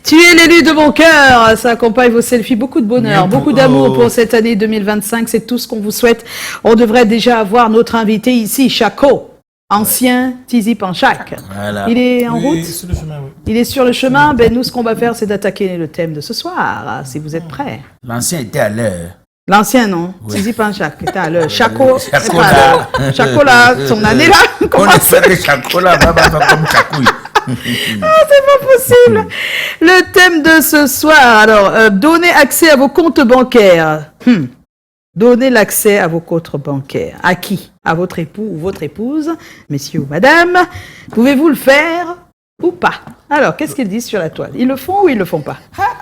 Tu es l'élu de mon cœur. Ça accompagne vos selfies. Beaucoup de bonheur, beaucoup d'amour pour cette année 2025. C'est tout ce qu'on vous souhaite. On devrait déjà avoir notre invité ici, Chaco. Ancien Tizi Panchak. Voilà. Il est en route. Sur le chemin, oui. Il est sur le chemin. Ben, nous, ce qu'on va faire, c'est d'attaquer le thème de ce soir, si vous êtes prêts. L'ancien était à l'heure. L'ancien, non? Oui. Tizi Panchak était à l'heure. Chaco, Chaco pas là. là. Chaco là, son année là. On espère que Chaco là va faire comme Chacouille. C'est pas possible. Le thème de ce soir, alors, donner accès à vos comptes bancaires. Donnez l'accès à vos comptes bancaires. À qui? À votre époux ou votre épouse, messieurs ou madame. Pouvez-vous le faire ou pas? Alors, qu'est-ce qu'ils disent sur la toile? Ils le font ou ils le font pas?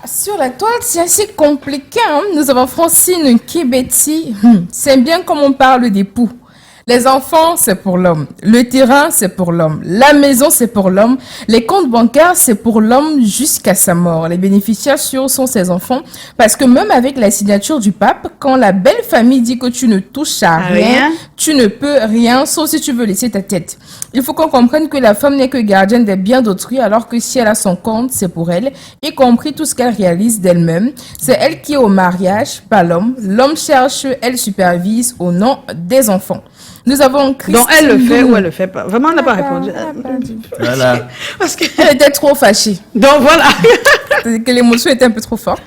Sur la toile, c'est assez compliqué. Nous avons Francine Kibeti. C'est bien comme on parle d'époux. Les enfants, c'est pour l'homme. Le terrain, c'est pour l'homme. La maison, c'est pour l'homme. Les comptes bancaires, c'est pour l'homme jusqu'à sa mort. Les bénéficiaires sûrs sont ses enfants. Parce que même avec la signature du pape, quand la belle famille dit que tu ne touches à rien, tu ne peux rien, sauf si tu veux laisser ta tête. Il faut qu'on comprenne que la femme n'est que gardienne des biens d'autrui, alors que si elle a son compte, c'est pour elle, y compris tout ce qu'elle réalise d'elle-même. C'est elle qui est au mariage, pas l'homme. L'homme cherche, elle supervise au nom des enfants. Nous avons Christine. Donc elle le fait ou elle le fait pas? Vraiment, elle n'a pas répondu. Voilà. Parce que... Elle était trop fâchée. Donc voilà. Que l'émotion était un peu trop forte.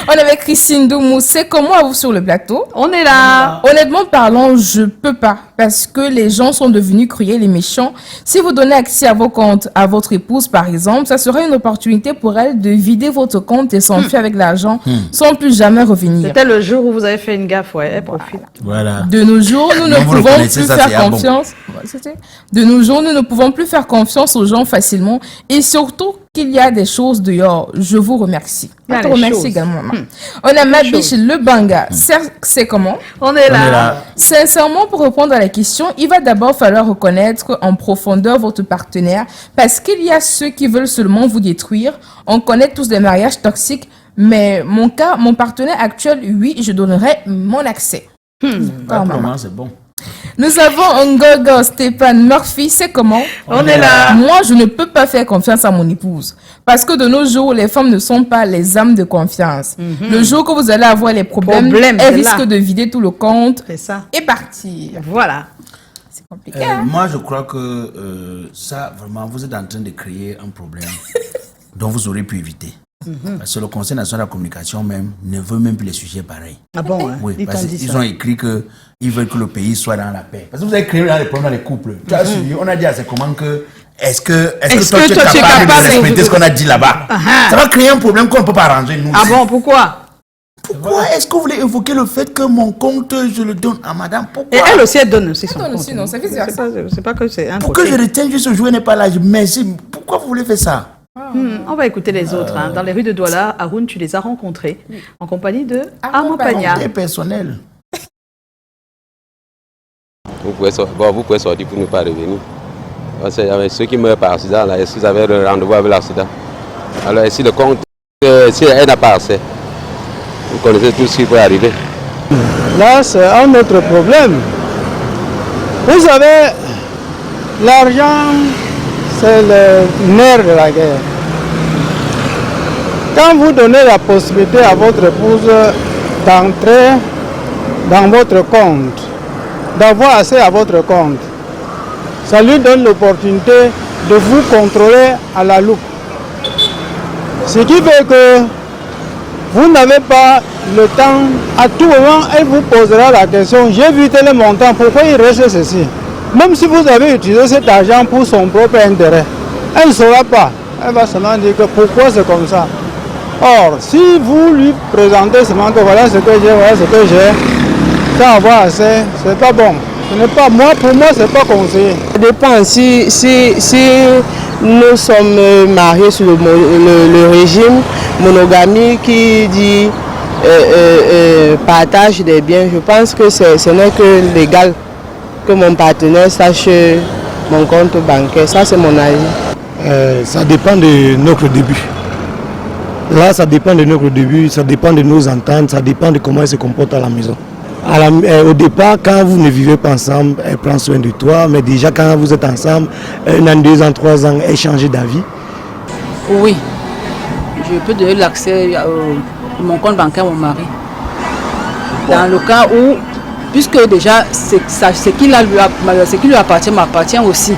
On avait Christine Doumou. C'est comment à vous sur le plateau? On est là. Honnêtement parlant, je peux pas. Parce que les gens sont devenus cruels et méchants. Si vous donnez accès à vos comptes à votre épouse, par exemple, ça serait une opportunité pour elle de vider votre compte et s'enfuir avec l'argent sans plus jamais revenir. C'était le jour où vous avez fait une gaffe, ouais. Elle profite. Voilà. De nos jours, nous ne vous pouvons reconnaissez plus ça, faire c'est bon. confiance. De nos jours, nous ne pouvons plus faire confiance aux gens facilement. Et surtout qu'il y a des choses dehors. Je vous remercie. Il y a Je te des remercie choses. également, maman. On a Mabiche Le Banga. C'est comment? On est là. On est là. Sincèrement, pour répondre à la question, il va d'abord falloir reconnaître en profondeur votre partenaire parce qu'il y a ceux qui veulent seulement vous détruire. On connaît tous des mariages toxiques, mais mon partenaire actuel, oui, je donnerai mon accès. Pas pour moi, c'est bon. Nous avons Ngogo Stéphane Murphy, c'est comment? On est là. Moi, je ne peux pas faire confiance à mon épouse. Parce que de nos jours, les femmes ne sont pas les âmes de confiance. Le jour que vous allez avoir les problèmes, Problème, elles c'est là. risquent de vider tout le compte C'est ça. et partir. Voilà. C'est compliqué, hein? Moi, je crois que ça, vraiment, vous êtes en train de créer un problème dont vous aurez pu éviter. Parce que le Conseil national de la communication même ne veut même plus les sujets pareils. Ah bon, hein? Oui, Ils parce t'ont dit qu'ils ça. ont écrit qu'ils veulent que le pays soit dans la paix. Parce que vous avez créé dans les problèmes dans les couples. Tu as suivi, on a dit à ces comment que est-ce que toi tu es capable de respecter ce qu'on a dit là-bas? Ça va créer un problème qu'on ne peut pas arranger nous. Ah bon, pourquoi? Pourquoi est-ce que vous voulez évoquer le fait que mon compte, je le donne à madame? Pourquoi? Et elle aussi, elle donne aussi son donne compte. aussi, non, ça fait ça. C'est pas que c'est un Pourquoi je retiens juste ce jouet n'est pas là? Merci. Pourquoi vous voulez faire ça? On va écouter les autres. Hein. Dans les rues de Douala, Haroun, tu les as rencontrés en compagnie de Armand Pagna. C'est personnel. Vous pouvez sortir pour ne pas revenir. Parce qu'il y avait ceux qui meurent par accident, là, est-ce que vous avez le rendez-vous avec l'accident? Alors, si le compte, si elle n'a pas accès, vous connaissez tout ce qui peut arriver. Là, c'est un autre problème. Vous savez, l'argent, c'est le nerf de la guerre. Quand vous donnez la possibilité à votre épouse d'entrer dans votre compte, d'avoir accès à votre compte, ça lui donne l'opportunité de vous contrôler à la loupe. Ce qui fait que vous n'avez pas le temps, à tout moment, elle vous posera la question, j'ai vu tel montant, pourquoi il reste ceci? Même si vous avez utilisé cet argent pour son propre intérêt, elle ne saura pas. Elle va seulement dire que pourquoi c'est comme ça. Or, si vous lui présentez seulement que voilà ce que j'ai, voilà ce que j'ai, sans avoir assez, c'est pas bon. Ce n'est pas moi, pour moi, c'est pas conseillé. Ça dépend. Si nous sommes mariés sur le régime monogamie qui dit partage des biens, je pense que ce n'est que légal que mon partenaire sache mon compte bancaire. Ça, c'est mon avis. Ça dépend de notre début. Là, ça dépend de notre début, ça dépend de nos ententes, ça dépend de comment elle se comporte à la maison. Au départ, quand vous ne vivez pas ensemble, elle prend soin de toi, mais déjà quand vous êtes ensemble, 1 an, 2 ans, 3 ans, elle change d'avis. Oui. je peux donner l'accès à mon compte bancaire à mon mari. Dans le cas où, puisque déjà, ce qui lui appartient m'appartient aussi.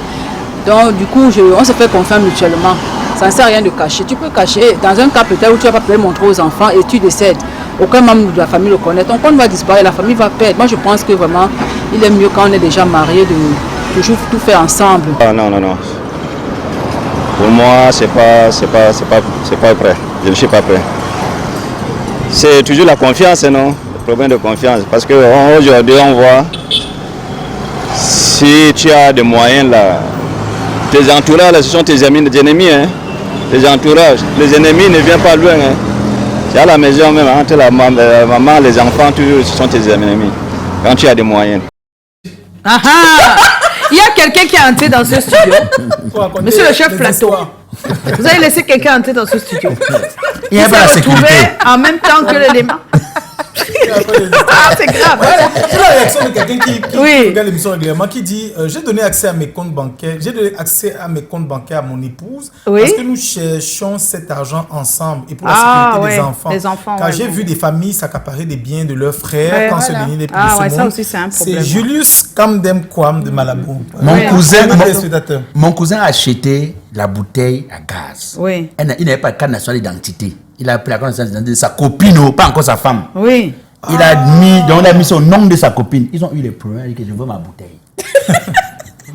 Donc, du coup, on se fait confiance mutuellement. Ça ne sert à rien de cacher. Tu peux cacher, dans un cas peut-être où tu ne vas pas pouvoir montrer aux enfants et tu décèdes. Aucun membre de la famille le connaît. Ton compte va disparaître, la famille va perdre. Moi, je pense que vraiment, il est mieux quand on est déjà marié de toujours tout faire ensemble. Ah, non. Pour moi, c'est pas prêt. Je ne suis pas prêt. C'est toujours la confiance, non? Le problème de confiance. Parce qu'aujourd'hui, on voit, si tu as des moyens là, tes entourages, ce sont tes amis, tes ennemis. Hein? Tes entourages, les ennemis ne viennent pas loin. Hein? C'est à la maison même, entre la maman, les enfants, ce sont tes ennemis. Quand tu as des moyens. Ah ah! Il y a quelqu'un qui est entré dans ce studio. Monsieur le chef plateau. Vous avez laissé quelqu'un entrer dans ce studio. Il n'y a pas la sécurité. En même temps que l'élément. Ah, c'est grave. C'est la réaction de quelqu'un qui regarde l'émission régulièrement, qui dit j'ai donné accès à mes comptes bancaires, j'ai donné accès à mes comptes bancaires à mon épouse parce que nous cherchons cet argent ensemble et pour la sécurité des enfants. Car j'ai vu des familles s'accaparer des biens de leurs frères quand se donner les plus ça aussi c'est un problème. C'est Julius Kamdem Kwam de Malabo. Mon cousin a acheté la bouteille à gaz. Oui. Il n'avait pas de carte nationale d'identité. Il a pris la carte nationale d'identité de sa copine, pas encore sa femme. Oui. Il a mis son nom de sa copine. Ils ont eu les problèmes. Il dit que je veux ma bouteille.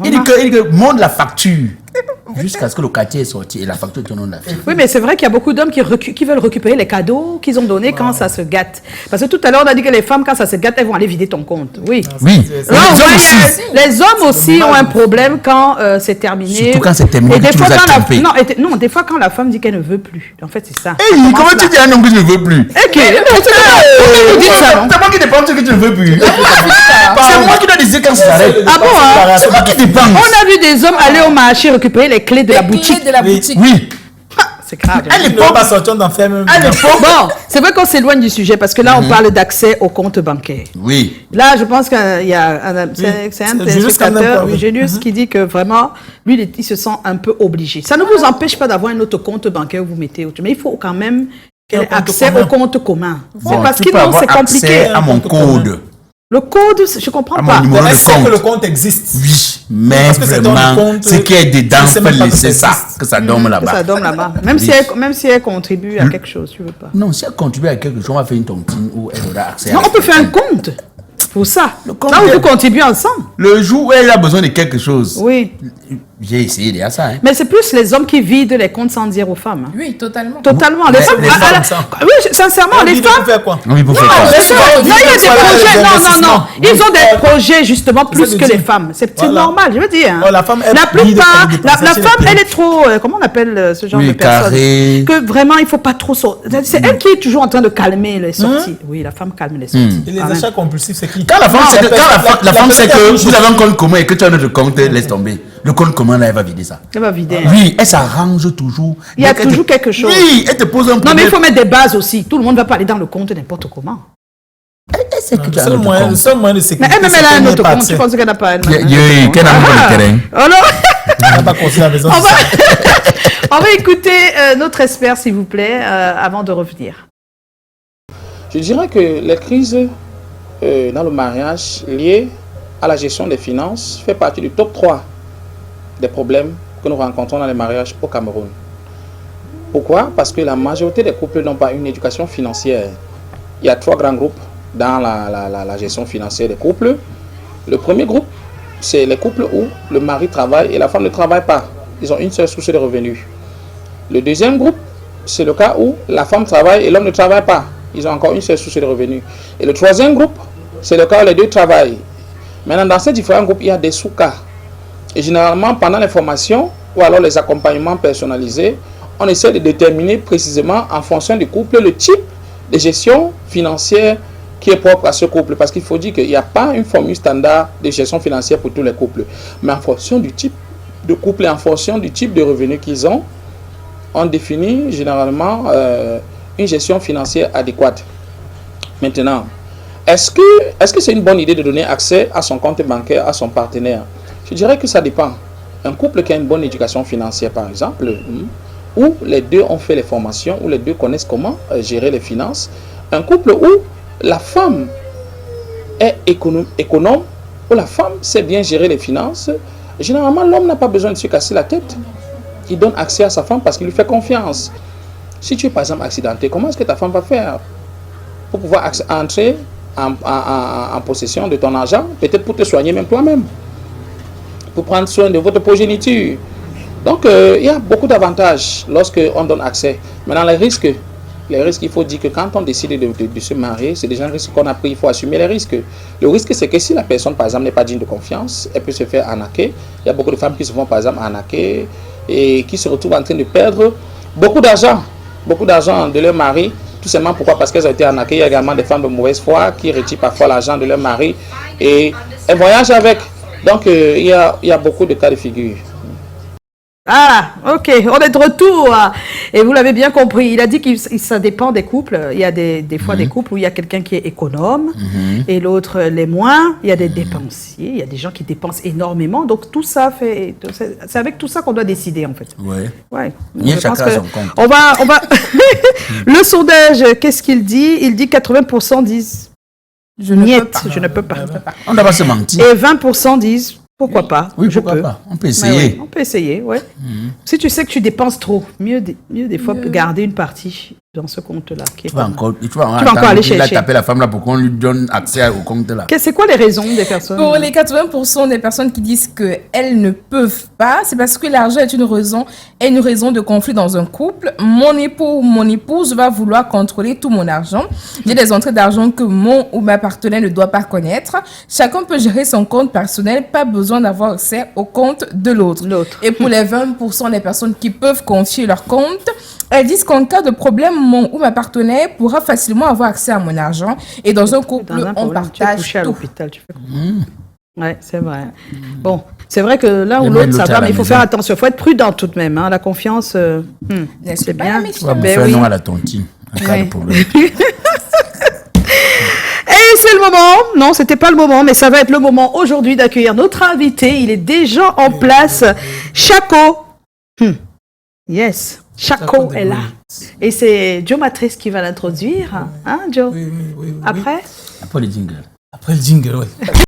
il dit que montre la facture. Jusqu'à ce que le quartier est sorti et la facture est au nom de la fille. Oui, mais c'est vrai qu'il y a beaucoup d'hommes qui veulent récupérer les cadeaux qu'ils ont donnés quand ça se gâte. Parce que tout à l'heure, on a dit que les femmes, quand ça se gâte, elles vont aller vider ton compte. Oui. Les hommes aussi ont un problème quand c'est terminé. Surtout quand c'est terminé, et des fois, non, des fois, quand la femme dit qu'elle ne veut plus. En fait, c'est ça. Comment tu dis à un homme que je ne veux plus? C'est moi qui dépend de ce que tu ne veux plus. C'est moi qui dois décider quand ça s'arrête. Ah bon? C'est moi qui dépend. On a vu des hommes aller au marché récupérer les clés de la boutique. Oui. C'est grave. À l'époque, pas sortir d'enfer. Bon, c'est vrai qu'on s'éloigne du sujet parce que là, on parle d'accès au compte bancaire. Oui. Là, je pense qu'il y a c'est un téléspectateur, Julius, qui dit que vraiment, lui, il se sent un peu obligé. Ça ne vous empêche pas d'avoir un autre compte bancaire où vous mettez autre, mais il faut quand même accès au compte commun. C'est parce que c'est compliqué. Accès à mon code. Le code, je comprends pas. Est-ce que le compte existe? Oui, mais vraiment, ce qui est dedans, il faut laisser ça, que ça dorme là-bas. Ça dorme là-bas. Même si elle contribue à quelque chose, tu veux pas. Non, si elle contribue à quelque chose, on va faire une tontine où elle aura accès à. Non, on peut faire un compte pour ça. Là où vous contribuez ensemble. Le jour où elle a besoin de quelque chose. Oui. J'ai essayé déjà ça. Mais c'est plus les hommes qui vident les comptes sans dire aux femmes. Oui, totalement. Totalement. Les femmes, oui, sincèrement, les femmes. Faire quoi? Oui, pour faire Non, il y a des projets. Non. Ils ont des projets justement plus que les femmes. C'est normal, je veux dire. La femme, la femme, elle est trop. Comment on appelle ce genre de personne? Que vraiment, il ne faut pas trop sortir. C'est elle qui est toujours en train de calmer les sorties. Oui, la femme calme les sorties. Et les achats compulsifs, c'est qui? Quand la femme sait que vous avez un compte commun et que tu as notre compte, laisse tomber. Le compte commun, là, elle va vider ça. Elle va vider. Oui, elle s'arrange toujours. Il y a toujours quelque chose. Oui, elle te pose un problème. Non, mais il faut mettre des bases aussi. Tout le monde ne va pas aller dans le compte n'importe comment. Le seul moyen de sécurité. Mais elle-même, elle a un autre compte. Tu penses qu'elle n'a pas un autre compte? Qu'elle a un terrain. Elle n'a pas construit la maison. On va écouter notre expert, s'il vous plaît, avant de revenir. Je dirais que les crises dans le mariage liées à la gestion des finances fait partie du top 3 des problèmes que nous rencontrons dans les mariages au Cameroun. Pourquoi? Parce que la majorité des couples n'ont pas une éducation financière. Il y a 3 grands groupes dans la gestion financière des couples. Le premier groupe, c'est les couples où le mari travaille et la femme ne travaille pas. Ils ont une seule source de revenus. Le deuxième groupe, c'est le cas où la femme travaille et l'homme ne travaille pas. Ils ont encore une seule source de revenus. Et le troisième groupe, c'est le cas où les deux travaillent. Maintenant, dans ces différents groupes, il y a des sous-cas. Et généralement, pendant les formations ou alors les accompagnements personnalisés, on essaie de déterminer précisément en fonction du couple le type de gestion financière qui est propre à ce couple. Parce qu'il faut dire qu'il n'y a pas une formule standard de gestion financière pour tous les couples. Mais en fonction du type de couple et en fonction du type de revenus qu'ils ont, on définit généralement une gestion financière adéquate. Maintenant, est-ce que c'est une bonne idée de donner accès à son compte bancaire à son partenaire? Je dirais que ça dépend. Un couple qui a une bonne éducation financière, par exemple, où les deux ont fait les formations, où les deux connaissent comment gérer les finances. Un couple où la femme est économe, où la femme sait bien gérer les finances. Généralement, l'homme n'a pas besoin de se casser la tête. Il donne accès à sa femme parce qu'il lui fait confiance. Si tu es par exemple accidenté, comment est-ce que ta femme va faire pour pouvoir entrer en possession de ton argent, peut-être pour te soigner même toi-même, pour prendre soin de votre progéniture. Donc, il y a beaucoup d'avantages lorsque on donne accès. Maintenant, les risques, il faut dire que quand on décide de se marier, c'est déjà un risque qu'on a pris, il faut assumer les risques. Le risque, c'est que si la personne, par exemple, n'est pas digne de confiance, elle peut se faire arnaquer. Il y a beaucoup de femmes qui se font, par exemple, arnaquer et qui se retrouvent en train de perdre beaucoup d'argent de leur mari. Tout simplement pourquoi? Parce qu'elles ont été arnaquées. Il y a également des femmes de mauvaise foi qui retirent parfois l'argent de leur mari et elles voyagent avec. Donc, il y a beaucoup de cas de figure. Ah, ok, on est de retour. Et vous l'avez bien compris, il a dit que ça dépend des couples. Il y a des fois des couples où il y a quelqu'un qui est économe et l'autre l'est moins. Il y a des dépensiers, il y a des gens qui dépensent énormément. Donc tout ça c'est avec tout ça qu'on doit décider en fait. Oui. Ouais. Chacun son compte. On va le sondage, qu'est-ce qu'il dit? Il dit 80% disent je ne peux pas. On ne doit pas se mentir. Et 20% disent pourquoi pas? Oui, pourquoi pas? On peut essayer. Oui, on peut essayer, ouais. Si tu sais que tu dépenses trop, mieux des fois garder une partie dans ce compte-là. Tu vas encore aller chercher. Il a tapé la femme là pour qu'on lui donne accès au compte là. C'est quoi les raisons des personnes? Pour les 80% des personnes qui disent qu'elles ne peuvent pas, c'est parce que l'argent est une raison de conflit dans un couple. Mon époux ou mon épouse va vouloir contrôler tout mon argent. J'ai des entrées d'argent que mon ou ma partenaire ne doit pas connaître. Chacun peut gérer son compte personnel, pas besoin d'avoir accès au compte de l'autre. Et pour les 20% des personnes qui peuvent confier leur compte, elles disent qu'en cas de problème, mon ou ma partenaire pourra facilement avoir accès à mon argent. Et dans un couple, on partage tout. À l'hôpital, tu fais... Ouais, c'est vrai. Bon, c'est vrai que l'un ou l'autre, ça va, mais il faut faire attention. Il faut être prudent tout de même. Hein. La confiance, c'est bien. Tu vas faire un nom à la tontine. En cas de problème. Et c'est le moment, non, c'était pas le moment, mais ça va être le moment aujourd'hui d'accueillir notre invité. Il est déjà en place. Chaco. Yes. Chaco est là. Et c'est Joe Matrice qui va l'introduire. Hein, Joe? Oui. Après? Après le jingle. Après le jingle, oui.